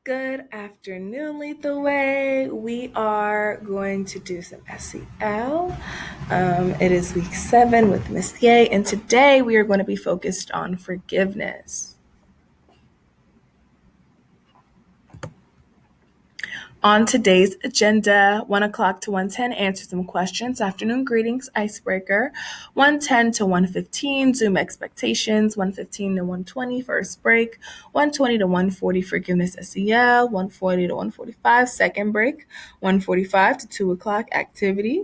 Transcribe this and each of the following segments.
Good afternoon, Lethal Way. We are going to do some SEL. It is week 7 with Miss Ye, and today we are going to be focused on forgiveness. On today's agenda, 1 o'clock to 1:10, answer some questions. Afternoon greetings, icebreaker. 1:10 to 1:15, Zoom expectations. 1:15 to 1:20, first break. 1:20 to 1:40, forgiveness SEL. 1:40 to 1:45, second break. 1:45 to 2 o'clock, activity.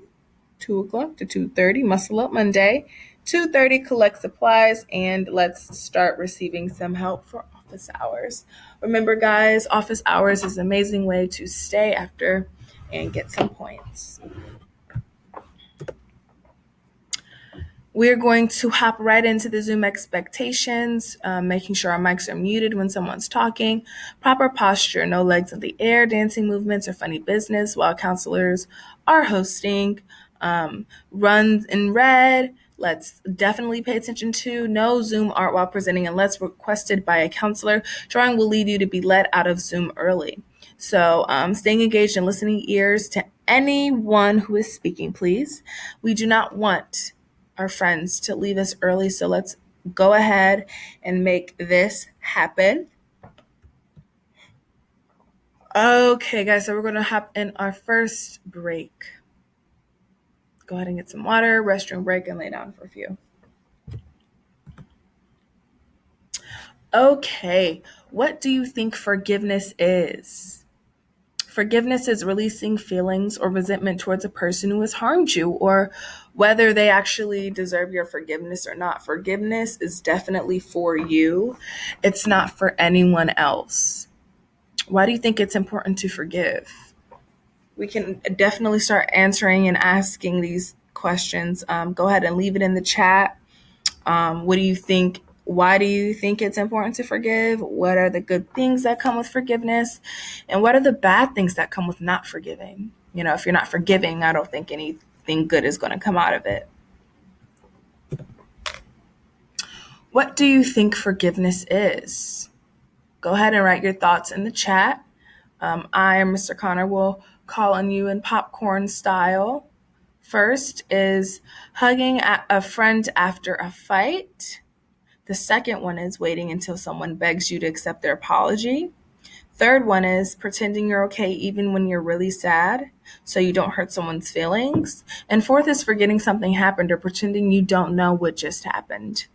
2 o'clock to 2:30, muscle up Monday. 2:30, collect supplies, and let's start receiving some help for office hours. Remember, guys, office hours is an amazing way to stay after and get some points. We're going to hop right into the Zoom expectations, making sure our mics are muted when someone's talking, proper posture, no legs in the air, dancing movements, or funny business while counselors are hosting. Runs in red, let's definitely pay attention to. No Zoom art while presenting unless requested by a counselor. Drawing will lead you to be let out of Zoom early. So staying engaged and listening ears to anyone who is speaking, please. We do not want our friends to leave us early, so let's go ahead and make this happen. Okay, guys, so we're going to hop in our first break. Go ahead and get some water, restroom break, and lay down for a few. Okay, what do you think forgiveness is? Forgiveness is releasing feelings or resentment towards a person who has harmed you, or whether they actually deserve your forgiveness or not. Forgiveness is definitely for you. It's not for anyone else. Why do you think it's important to forgive? We can definitely start answering and asking these questions. Go ahead and leave it in the chat. What do you think? Why do you think it's important to forgive? What are the good things that come with forgiveness? And what are the bad things that come with not forgiving? If you're not forgiving, I don't think anything good is going to come out of it. What do you think forgiveness is? Go ahead and write your thoughts in the chat. I, Mr. Connor, will call on you in popcorn style. First is hugging a friend after a fight. The second one is waiting until someone begs you to accept their apology. Third one is pretending you're okay even when you're really sad so you don't hurt someone's feelings. And fourth is forgetting something happened or pretending you don't know what just happened.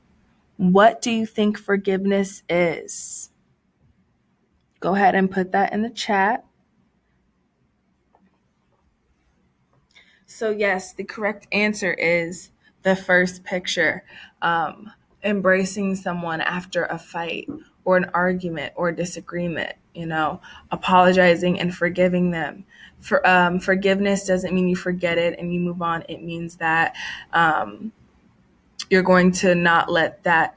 What do you think forgiveness is? Go ahead and put that in the chat. So yes, the correct answer is the first picture. Embracing someone after a fight or an argument or disagreement, apologizing and forgiving them. Forgiveness doesn't mean you forget it and you move on. It means that you're going to not let that,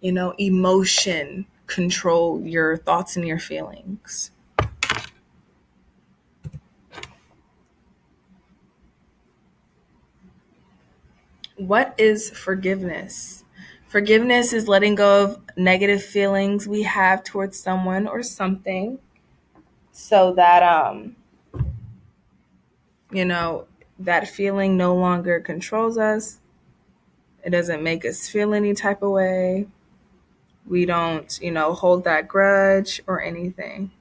emotion control your thoughts and your feelings. What is forgiveness? Forgiveness is letting go of negative feelings we have towards someone or something so that, that feeling no longer controls us. It doesn't make us feel any type of way. We don't, hold that grudge or anything.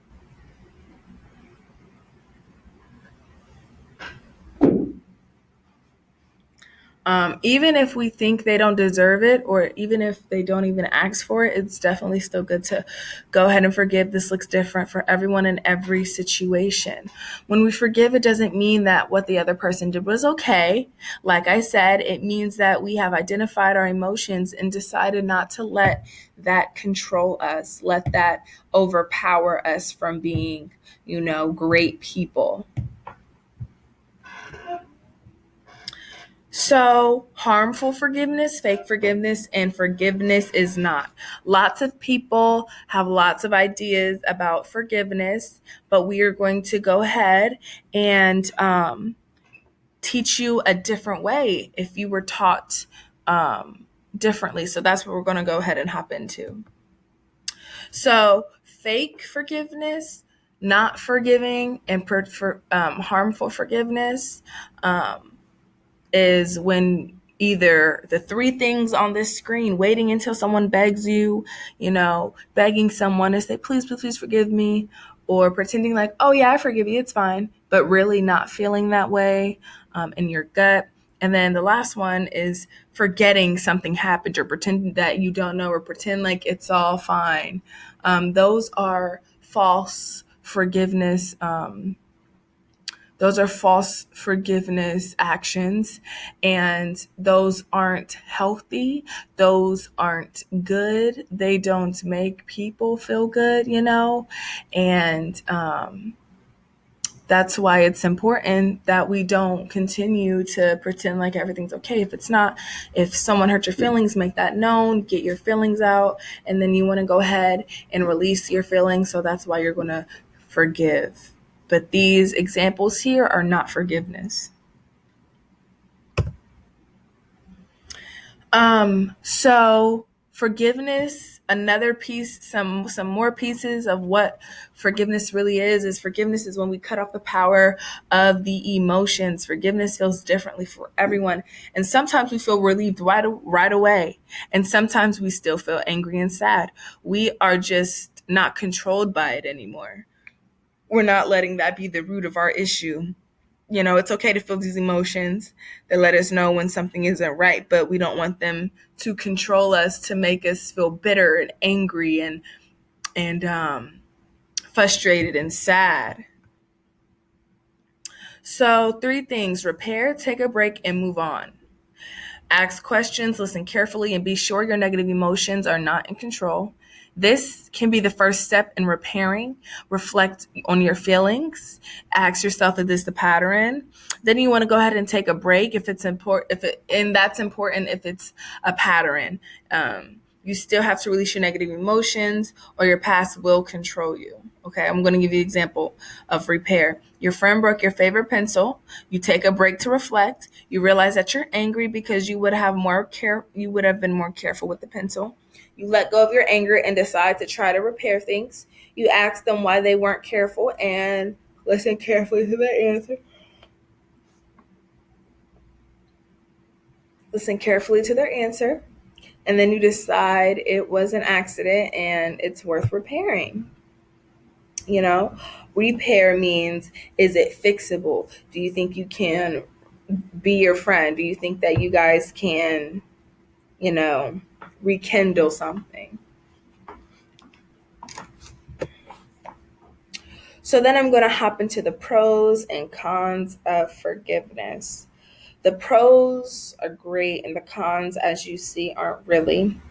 Even if we think they don't deserve it, or even if they don't even ask for it, it's definitely still good to go ahead and forgive. This looks different for everyone in every situation. When we forgive, it doesn't mean that what the other person did was okay. Like I said, it means that we have identified our emotions and decided not to let that control us, let that overpower us from being, great people. So harmful forgiveness, fake forgiveness, and forgiveness is not. Lots of people have lots of ideas about forgiveness, but we are going to go ahead and teach you a different way if you were taught differently. So that's what we're going to go ahead and hop into. So fake forgiveness Not forgiving and harmful forgiveness is when either the three things on this screen, waiting until someone begs you, begging someone to say, please, please, please forgive me, or pretending like, oh yeah, I forgive you, it's fine, but really not feeling that way in your gut. And then the last one is forgetting something happened or pretending that you don't know or pretend like it's all fine. Those are false forgiveness. Those are false forgiveness actions, and those aren't healthy. Those aren't good. They don't make people feel good, and that's why it's important that we don't continue to pretend like everything's okay. If it's not, if someone hurt your feelings, make that known, get your feelings out, and then you want to go ahead and release your feelings. So that's why you're going to forgive. But these examples here are not forgiveness. So forgiveness, another piece, some more pieces of what forgiveness really is forgiveness is when we cut off the power of the emotions. Forgiveness feels differently for everyone. And sometimes we feel relieved right away. And sometimes we still feel angry and sad. We are just not controlled by it anymore. We're not letting that be the root of our issue. It's okay to feel these emotions that let us know when something isn't right, but we don't want them to control us, to make us feel bitter and angry and frustrated and sad. So 3 things: repair, take a break, and move on. Ask questions, listen carefully, and be sure your negative emotions are not in control. This can be the first step in repairing. Reflect on your feelings. Ask yourself, is this the pattern? Then you want to go ahead and take a break if it's important. And that's important if it's a pattern. You still have to release your negative emotions, or your past will control you. Okay, I'm going to give you an example of repair. Your friend broke your favorite pencil. You take a break to reflect. You realize that you're angry because you would have been more careful with the pencil. You let go of your anger and decide to try to repair things. You ask them why they weren't careful and listen carefully to their answer. Listen carefully to their answer, and then you decide it was an accident and it's worth repairing. Repair means, is it fixable? Do you think you can be your friend? Do you think that you guys can, rekindle something? So then I'm going to hop into the pros and cons of forgiveness. The pros are great, and the cons, as you see, aren't really.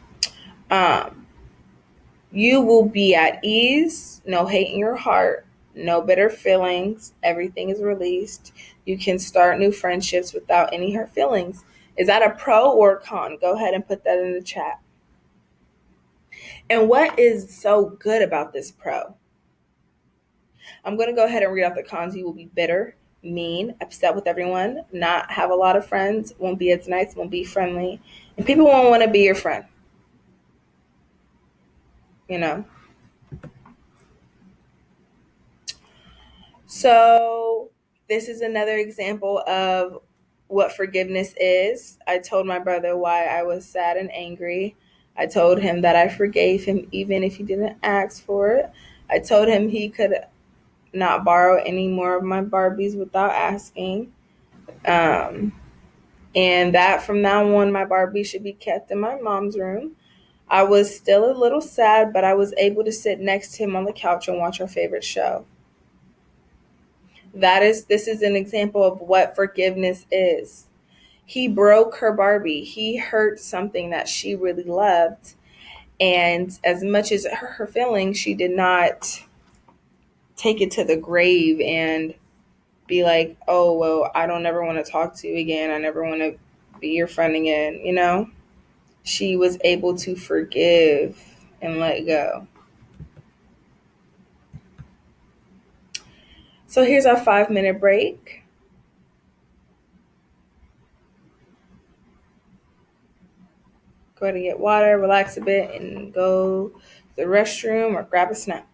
You will be at ease, no hate in your heart, no bitter feelings. Everything is released. You can start new friendships without any hurt feelings. Is that a pro or a con? Go ahead and put that in the chat. And what is so good about this pro? I'm going to go ahead and read out the cons. You will be bitter, mean, upset with everyone, not have a lot of friends, won't be as nice, won't be friendly, and people won't want to be your friend. So this is another example of what forgiveness is. I told my brother why I was sad and angry. I told him that I forgave him even if he didn't ask for it. I told him he could not borrow any more of my Barbies without asking. And that from now on, my Barbie should be kept in my mom's room. I was still a little sad, but I was able to sit next to him on the couch and watch our favorite show. This is an example of what forgiveness is. He broke her Barbie. He hurt something that she really loved. And as much as it hurt her feelings, she did not take it to the grave and be like, oh, well, I don't ever want to talk to you again. I never want to be your friend again. She was able to forgive and let go. So here's our 5-minute break. Go ahead and get water, relax a bit, and go to the restroom or grab a snack.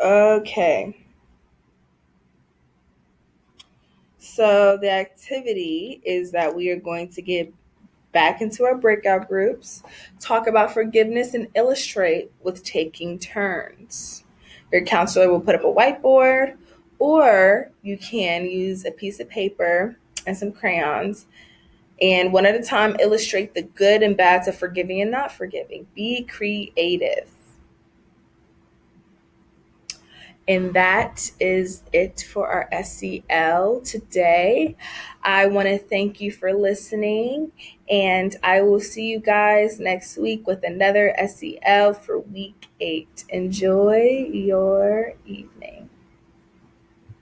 Okay. So the activity is that we are going to get back into our breakout groups, talk about forgiveness, and illustrate with taking turns. Your counselor will put up a whiteboard, or you can use a piece of paper and some crayons, and one at a time illustrate the good and bad of forgiving and not forgiving. Be creative. And that is it for our SEL today. I want to thank you for listening, and I will see you guys next week with another SEL for week 8. Enjoy your evening.